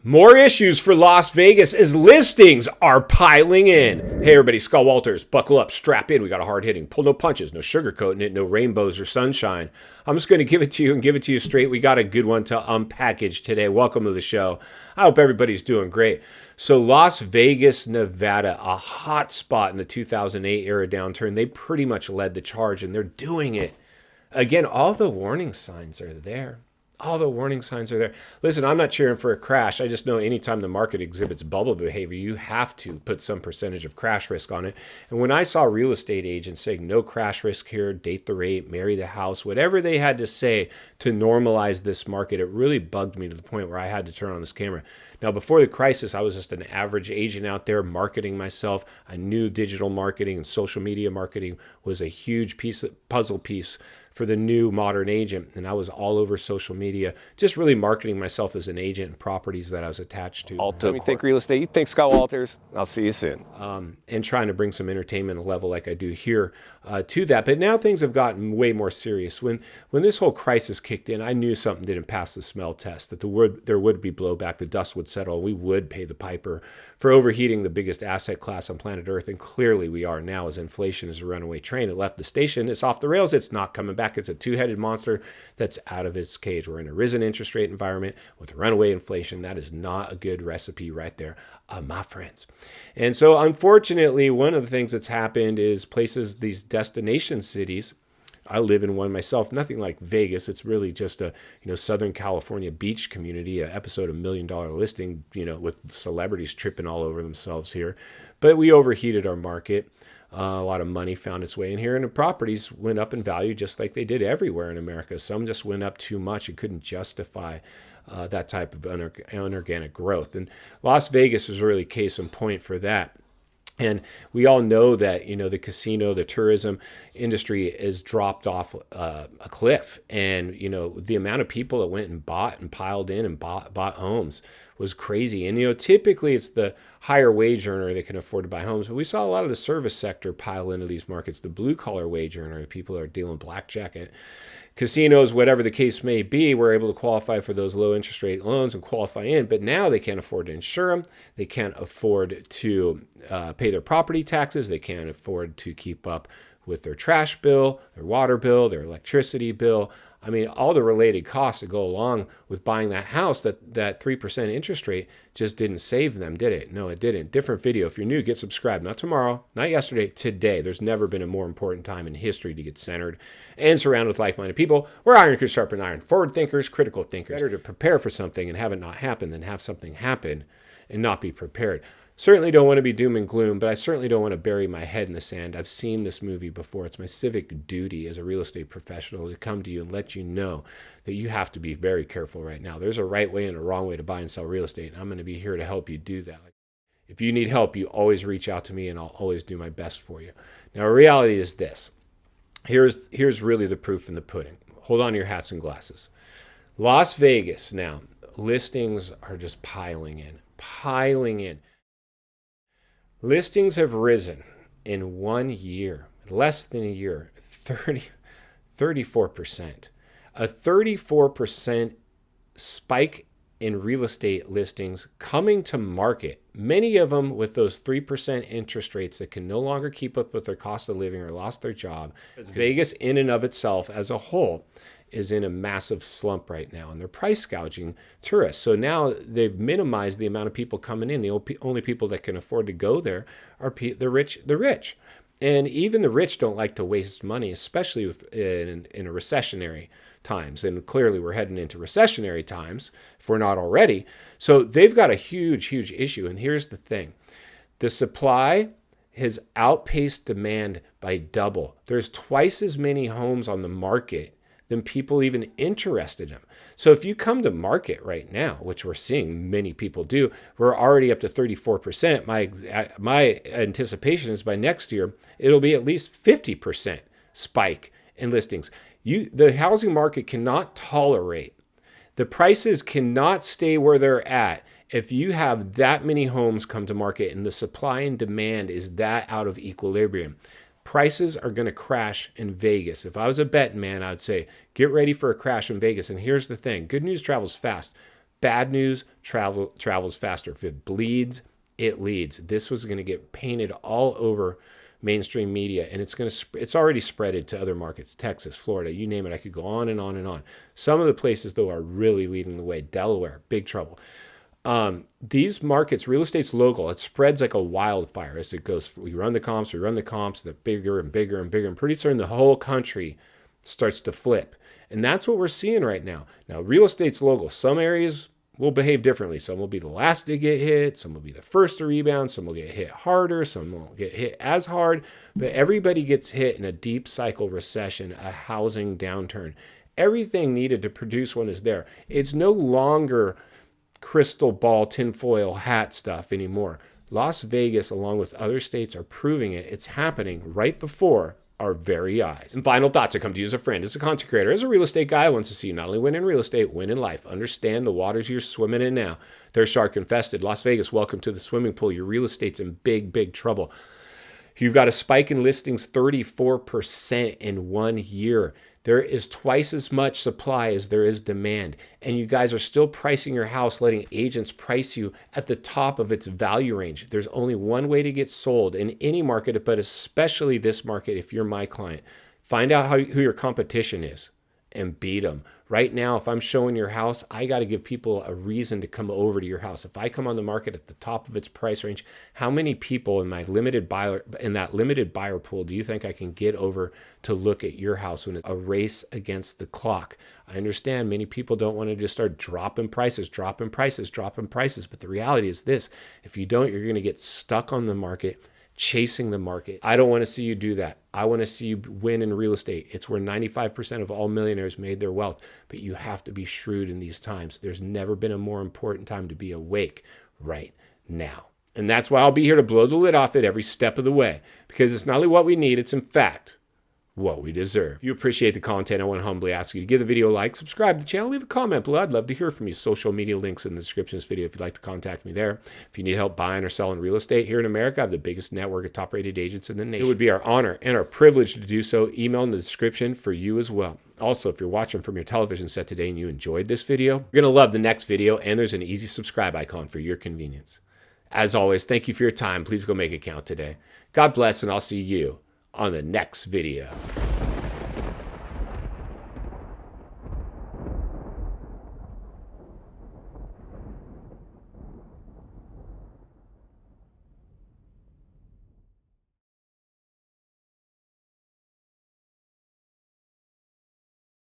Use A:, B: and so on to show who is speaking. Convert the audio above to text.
A: More issues for Las Vegas as listings are piling in. Hey everybody, Scott Walters. Buckle up, strap in. We got a hard hitting. Pull no punches, no sugarcoating it, no rainbows or sunshine. I'm just going to give it to you and give it to you straight. We got a good one to unpackage today. Welcome to the show. I hope everybody's doing great. So Las Vegas, Nevada, a hot spot in the 2008 era downturn. They pretty much led the charge and they're doing it. Again, all the warning signs are there. All the warning signs are there. Listen, I'm not cheering for a crash. I just know anytime the market exhibits bubble behavior, you have to put some percentage of crash risk on it. And when I saw real estate agents saying no crash risk here, date the rate, marry the house, whatever they had to say to normalize this market, it really bugged me to the point where I had to turn on this camera. Now, before the crisis, I was just an average agent out there marketing myself. I knew digital marketing and social media marketing was a huge puzzle piece for the new modern agent. And I was all over social media, just really marketing myself as an agent and properties that I was attached to.
B: Let me think real estate. You think Scott Walters. I'll see you soon.
A: And trying to bring some entertainment level like I do here to that. But now things have gotten way more serious. When this whole crisis kicked in, I knew something didn't pass the smell test, that there would be blowback, the dust would settle, we would pay the piper for overheating the biggest asset class on planet Earth. And clearly we are now, as inflation is a runaway train. It left the station. It's off the rails. It's not coming back. It's a two-headed monster that's out of its cage. We're in a risen interest rate environment with runaway inflation. That is not a good recipe right there, my friends. And so unfortunately, one of the things that's happened is places, these destination cities, I live in one myself, nothing like Vegas. It's really just a, Southern California beach community, an episode of $1 Million Listing, with celebrities tripping all over themselves here. But we overheated our market. A lot of money found its way in here, and the properties went up in value just like they did everywhere in America. Some just went up too much and couldn't justify that type of inorganic growth. And Las Vegas is really case in point for that. And we all know that, the casino, the tourism industry is dropped off a cliff. And, the amount of people that went and bought and piled in and bought homes was crazy. And, typically it's the higher wage earner that can afford to buy homes. But we saw a lot of the service sector pile into these markets, the blue collar wage earner, people are dealing blackjack at casinos, whatever the case may be, were able to qualify for those low interest rate loans and qualify in. But now they can't afford to insure them. They can't afford to pay their property taxes. They can't afford to keep up with their trash bill, their water bill, their electricity bill. I mean, all the related costs that go along with buying that house, that 3% interest rate just didn't save them, did it? No, it didn't. Different video. If you're new, get subscribed. Not tomorrow, not yesterday, today. There's never been a more important time in history to get centered and surrounded with like-minded people. We're iron can sharpen iron. Forward thinkers, critical thinkers. Better to prepare for something and have it not happen than have something happen and not be prepared. Certainly don't want to be doom and gloom, but I certainly don't want to bury my head in the sand. I've seen this movie before. It's my civic duty as a real estate professional to come to you and let you know that you have to be very careful right now. There's a right way and a wrong way to buy and sell real estate, and I'm going to be here to help you do that. If you need help, you always reach out to me, and I'll always do my best for you. Now, reality is this. Here's really the proof in the pudding. Hold on to your hats and glasses. Las Vegas now, listings are just piling in. Listings have risen in 1 year, less than a year, 34%. A 34% spike in real estate listings coming to market, many of them with those 3% interest rates that can no longer keep up with their cost of living or lost their job. Vegas in and of itself as a whole is in a massive slump right now, and they're price gouging tourists. So now they've minimized the amount of people coming in. The only people that can afford to go there are the rich. And even the rich don't like to waste money, especially in a recessionary times. And clearly we're heading into recessionary times if we're not already. So they've got a huge issue. And here's the thing. The supply has outpaced demand by double. There's twice as many homes on the market than people even interested in them. So if you come to market right now, which we're seeing many people do, we're already up to 34%. My anticipation is by next year, it'll be at least 50% spike in listings. The housing market cannot tolerate, the prices cannot stay where they're at if you have that many homes come to market and the supply and demand is that out of equilibrium. Prices are going to crash in Vegas. If I was a betting man, I'd say, get ready for a crash in Vegas. And here's the thing. Good news travels fast. Bad news, travels faster. If it bleeds, it leads. This was going to get painted all over mainstream media, and it's already spreaded to other markets, Texas, Florida, you name it. I could go on and on and on. Some of the places, though, are really leading the way. Delaware, big trouble. These markets, real estate's local. It spreads like a wildfire as it goes. We run the comps, they're bigger and bigger and bigger, and pretty soon the whole country starts to flip. And that's what we're seeing right now. Now, real estate's local. Some areas will behave differently. Some will be the last to get hit. Some will be the first to rebound. Some will get hit harder. Some won't get hit as hard. But everybody gets hit in a deep cycle recession, a housing downturn. Everything needed to produce one is there. It's no longer crystal ball, tinfoil hat stuff anymore. Las Vegas, along with other states, are proving it. It's happening right before our very eyes. And final thoughts, I come to you as a friend, as a content creator, as a real estate guy who wants to see you not only win in real estate, win in life. Understand the waters you're swimming in now. They're shark infested. Las Vegas, welcome to the swimming pool. Your real estate's in big, big trouble. You've got a spike in listings, 34% in 1 year. There is twice as much supply as there is demand. And you guys are still pricing your house, letting agents price you at the top of its value range. There's only one way to get sold in any market, but especially this market if you're my client. Find out who your competition is and beat them. Right now, if I'm showing your house, I got to give people a reason to come over to your house. If I come on the market at the top of its price range, how many people in that limited buyer pool do you think I can get over to look at your house when it's a race against the clock? I understand many people don't want to just start dropping prices. But the reality is this: if you don't, you're going to get stuck on the market, chasing the market. I don't want to see you do that. I want to see you win in real estate. It's where 95% of all millionaires made their wealth, but you have to be shrewd in these times. There's never been a more important time to be awake right now. And that's why I'll be here to blow the lid off it every step of the way, because it's not only what we need, it's in fact what we deserve. If you appreciate the content, I want to humbly ask you to give the video a like, subscribe to the channel, leave a comment below. I'd love to hear from you. Social media links in the description of this video if you'd like to contact me there. If you need help buying or selling real estate here in America, I have the biggest network of top-rated agents in the nation. It would be our honor and our privilege to do so. Email in the description for you as well. Also, if you're watching from your television set today and you enjoyed this video, you're going to love the next video, and there's an easy subscribe icon for your convenience. As always, thank you for your time. Please go make it count today. God bless, and I'll see you on the next video.